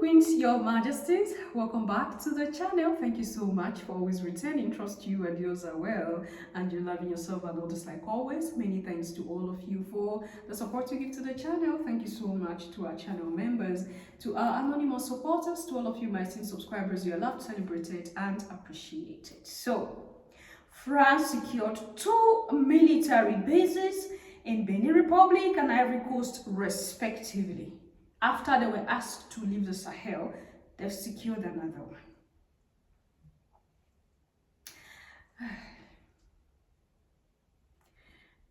Queens, your majesties, welcome back to the channel. Thank you so much for always returning. Trust you and yours are well and you're loving yourself and others like always. Many thanks to all of you for the support you give to the channel. Thank you so much to our channel members, to our anonymous supporters, to all of you my esteemed subscribers. You are loved, celebrated and appreciated. So France secured 2 military bases in Benin Republic and Ivory Coast respectively. After they were asked to leave the Sahel, they've secured another one.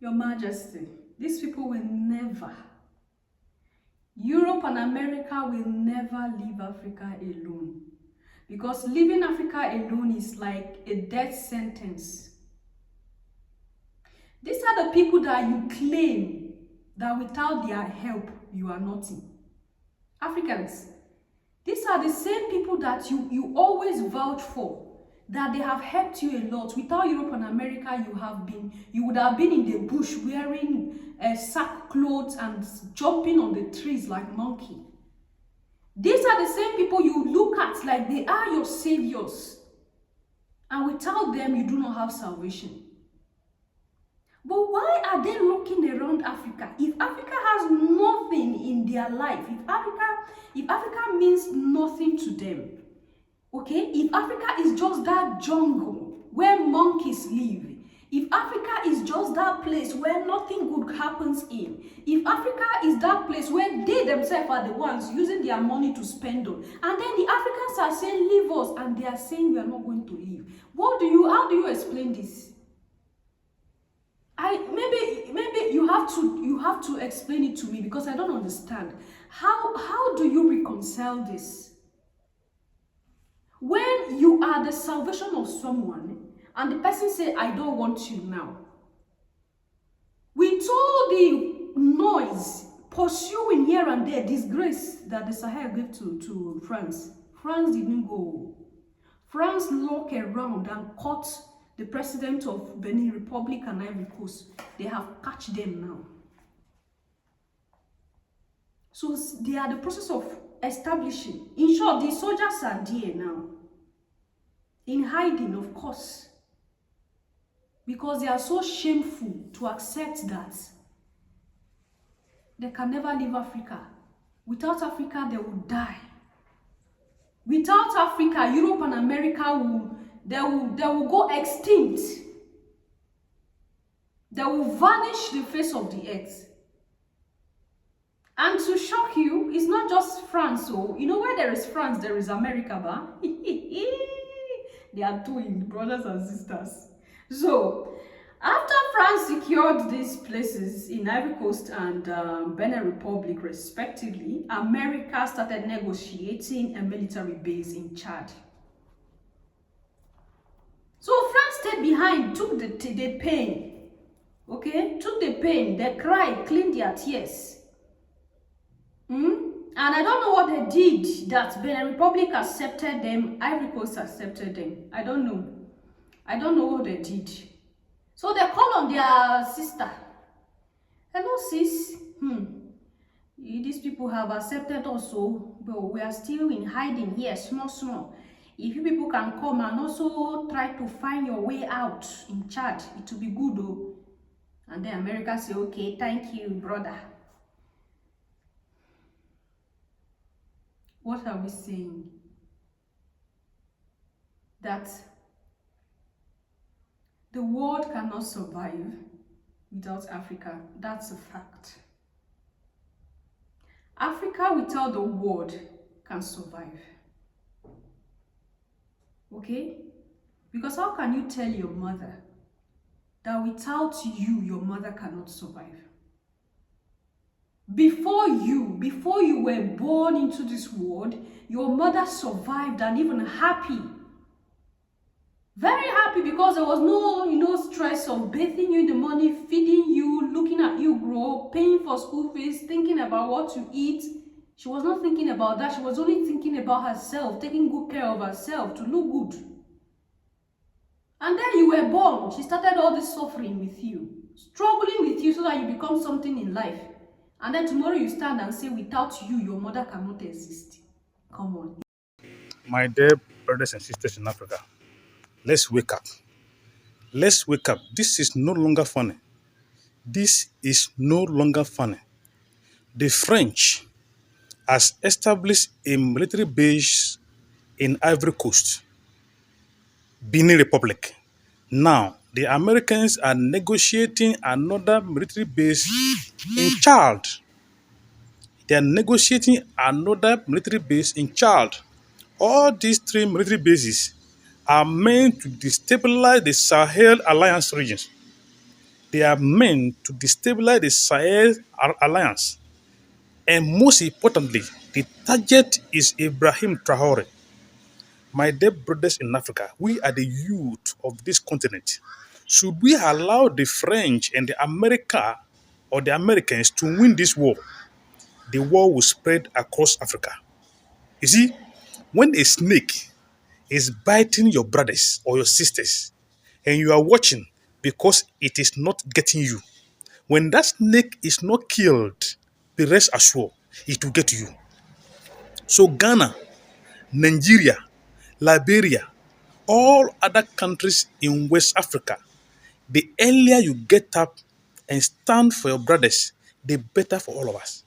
Your Majesty, these people will never, Europe and America will never leave Africa alone. Because leaving Africa alone is like a death sentence. These are the people that you claim that without their help, you are nothing. Africans, these are the same people that you always vouch for, that they have helped you a lot. Without Europe and America, you would have been in the bush wearing sackcloth and jumping on the trees like monkey. These are the same people you look at like they are your saviors. And without them, you do not have salvation. But why are they looking around Africa? If Africa has nothing in their life, if Africa means nothing to them, okay? If Africa is just that jungle where monkeys live, if Africa is just that place where nothing good happens in, if Africa is that place where they themselves are the ones using their money to spend on, and then the Africans are saying leave us, and they are saying we are not going to leave. How do you explain this? Maybe you have to explain it to me, because I don't understand. How do you reconcile this? When you are the salvation of someone and the person say, I don't want you now. With all the noise pursuing here and there, disgrace that the Sahel gave to France, France didn't go. France looked around and caught the president of Benin Republic and Ivory Coast. They have catch them now. So they are the process of establishing. In short, the soldiers are there now. In hiding, of course. Because they are so shameful to accept that they can never leave Africa. Without Africa, they will die. Without Africa, Europe and America will go extinct. They will vanish the face of the earth. And to shock you, it's not just France. So, you know, where there is France, there is America, but they are twin brothers and sisters. So, after France secured these places in Ivory Coast and Benin Republic, respectively, America started negotiating a military base in Chad. So France stayed behind, took the pain, okay? Took the pain, they cried, cleaned their tears. And I don't know what they did that Benin Republic accepted them, Ivory Coast accepted them. I don't know. I don't know what they did. So they call on their sister. Hello sis, these people have accepted us, but we are still in hiding here, small. If you people can come and also try to find your way out in Chad, it will be good though. And then America say, okay, thank you, brother. What are we saying? That the world cannot survive without Africa. That's a fact. Africa without the world can survive. Okay? Because how can you tell your mother that without you, your mother cannot survive? Before you were born into this world, your mother survived and even happy. Very happy, because there was no stress of bathing you in the morning, feeding you, looking at you grow, paying for school fees, thinking about what to eat. She was not thinking about that. She was only thinking about herself, taking good care of herself to look good. And then you were born. She started all this suffering with you, struggling with you so that you become something in life. And then tomorrow you stand and say, without you, your mother cannot exist. Come on. My dear brothers and sisters in Africa, let's wake up. Let's wake up. This is no longer funny. This is no longer funny. The French has established a military base in Ivory Coast, Benin Republic. Now, the Americans are negotiating another military base in Chad. They are negotiating another military base in Chad. All these three military bases are meant to destabilize the Sahel alliance regions. They are meant to destabilize the Sahel alliance. And most importantly, the target is Ibrahim Traore. My dear brothers in Africa, we are the youth of this continent. Should we allow the French and the America or the Americans to win this war? The war will spread across Africa. You see, when a snake is biting your brothers or your sisters, and you are watching because it is not getting you, when that snake is not killed, be rest assured it will get you. So Ghana, Nigeria, Liberia, all other countries in West Africa, the earlier you get up and stand for your brothers, the better for all of us.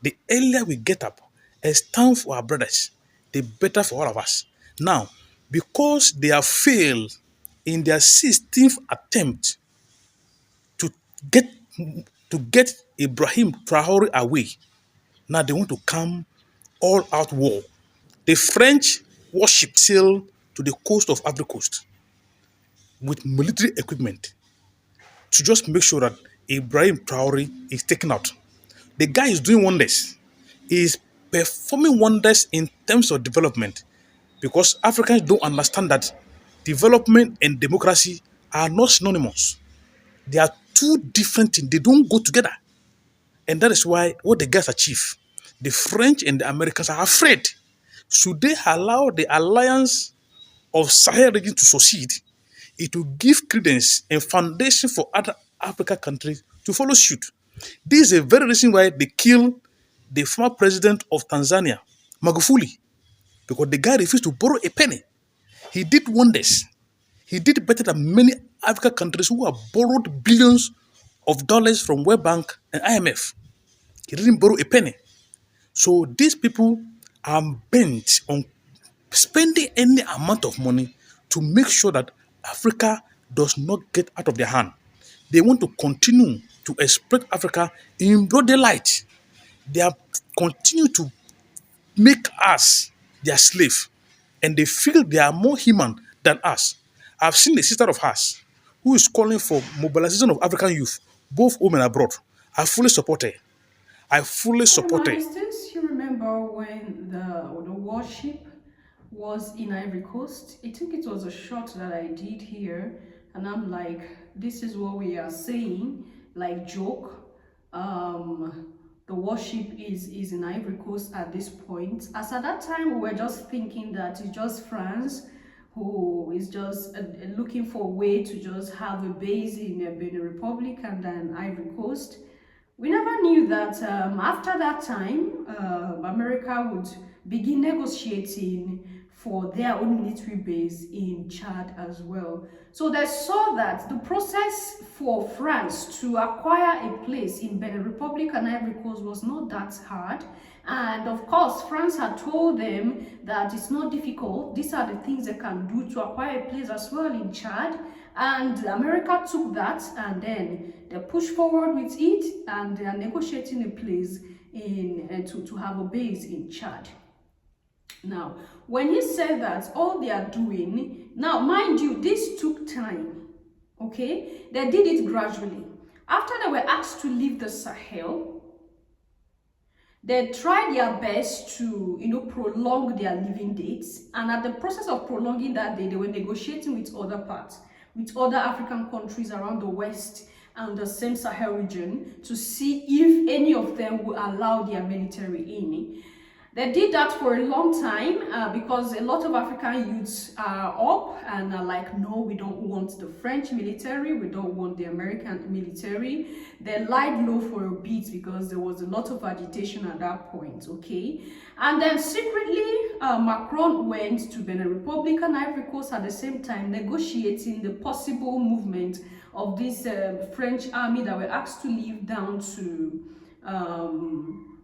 The earlier we get up and stand for our brothers, the better for all of us. Now, because they have failed in their 16th attempt to get to get Ibrahim Traore away, now they want to come all out war. The French warship sailed to the coast of Ivory Coast with military equipment to just make sure that Ibrahim Traore is taken out. The guy is doing wonders. He is performing wonders in terms of development because Africans don't understand that development and democracy are not synonymous. They are two different things. They don't go together. And that is why what the guys achieve, the French and the Americans are afraid. Should they allow the alliance of Sahel region to succeed, it will give credence and foundation for other African countries to follow suit. This is a very reason why they killed the former president of Tanzania, Magufuli, because the guy refused to borrow a penny. He did wonders. He did better than many African countries who have borrowed billions of dollars from World Bank and IMF. He didn't borrow a penny. So these people are bent on spending any amount of money to make sure that Africa does not get out of their hand. They want to continue to exploit Africa in broad daylight. They are continue to make us their slave, and they feel they are more human than us. I've seen a sister of hers who is calling for mobilization of African youth, both home and abroad. I fully support her. I fully For my support her. instance, you remember when the warship was in Ivory Coast? I think it was a shot that I did here, and I'm like, this is what we are saying, like joke. The warship is in Ivory Coast at this point. As at that time, we were just thinking that it's just France who is just looking for a way to just have a base in Benin Republic and then Ivory Coast. We never knew that after that time, America would begin negotiating for their own military base in Chad as well. So they saw that the process for France to acquire a place in Benin Republic and Ivory Coast was not that hard. And of course, France had told them that it's not difficult. These are the things they can do to acquire a place as well in Chad. And America took that and then they pushed forward with it and they are negotiating a place in to have a base in Chad. Now, when he said that, all they are doing, now mind you, this took time, okay? They did it gradually. After they were asked to leave the Sahel, they tried their best to, prolong their leaving dates. And at the process of prolonging that day, they were negotiating with other parts, with other African countries around the West and the same Sahel region to see if any of them would allow their military in. They did that for a long time because a lot of African youths are up and are like, no, we don't want the French military, we don't want the American military. They lied low for a bit because there was a lot of agitation at that point, okay? And then secretly, Macron went to Benin Republic and Ivory Coast at the same time, negotiating the possible movement of this French army that were asked to leave down to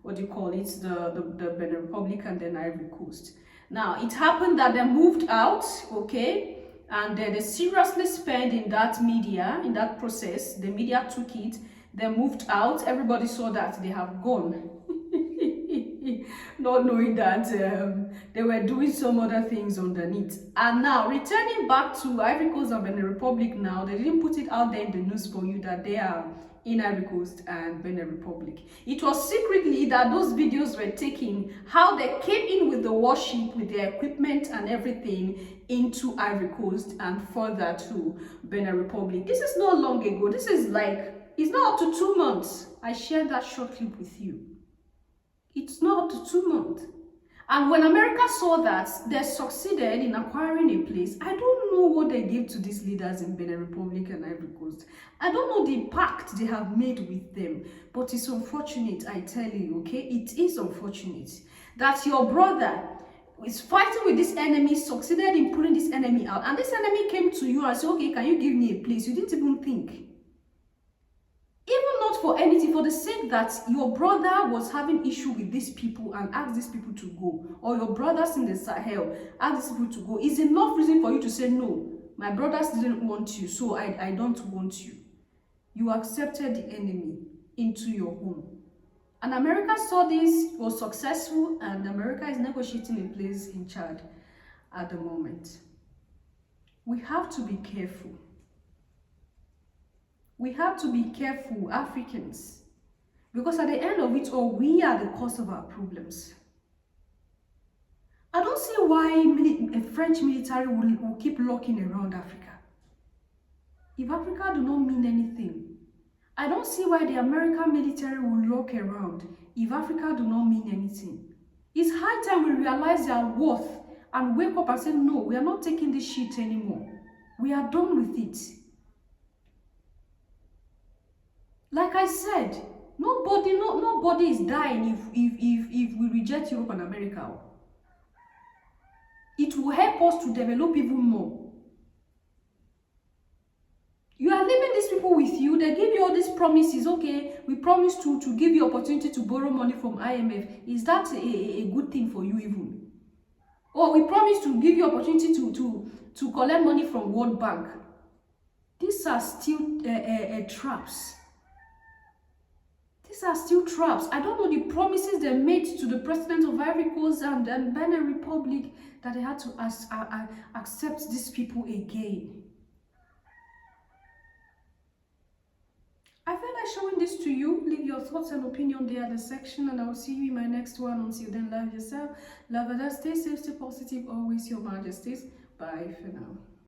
what do you call it, the Benin Republic and then Ivory Coast. Now, it happened that they moved out, okay, and they seriously spent in that media, in that process. The media took it, they moved out, everybody saw that they have gone. Not knowing that they were doing some other things underneath. And now, returning back to Ivory Coast and Benin Republic now, they didn't put it out there in the news for you that they are in Ivory Coast and Benin Republic. It was secretly that those videos were taken, how they came in with the warship, with their equipment and everything into Ivory Coast and further to Benin Republic. This is not long ago. This is like, it's not up to 2 months. I shared that short clip with you. It's not up to 2 months. And when America saw that they succeeded in acquiring a place, I don't know what they gave to these leaders in Benin Republic and Ivory Coast. I don't know the pact they have made with them, but it's unfortunate, I tell you, okay? It is unfortunate that your brother is fighting with this enemy, succeeded in pulling this enemy out, and this enemy came to you and said, okay, can you give me a place? You didn't even think. Even not for anything, for the sake that your brother was having issue with these people and asked these people to go, or your brothers in the Sahel asked these people to go, is enough reason for you to say, no, my brothers didn't want you, so I don't want you. You accepted the enemy into your home. And America saw this, was successful, and America is negotiating a place in Chad at the moment. We have to be careful. We have to be careful, Africans, because at the end of it all, we are the cause of our problems. I don't see why a French military will keep lurking around Africa. If Africa do not mean anything, I don't see why the American military will lurk around if Africa do not mean anything. It's high time we realize their worth and wake up and say, no, we are not taking this shit anymore. We are done with it. Like I said, nobody is dying if we reject Europe and America. It will help us to develop even more. You are leaving these people with you. They give you all these promises. Okay, we promise to give you opportunity to borrow money from IMF. Is that a good thing for you even? Or we promise to give you opportunity to collect money from World Bank. These are still traps. These are still traps. I don't know the promises they made to the president of Ivory Coast and Benin Republic that they had to accept these people again. I feel like showing this to you. Leave your thoughts and opinion there in the section, and I will see you in my next one. Until then, love yourself, love others, stay safe, stay positive, always your majesties. Bye for now.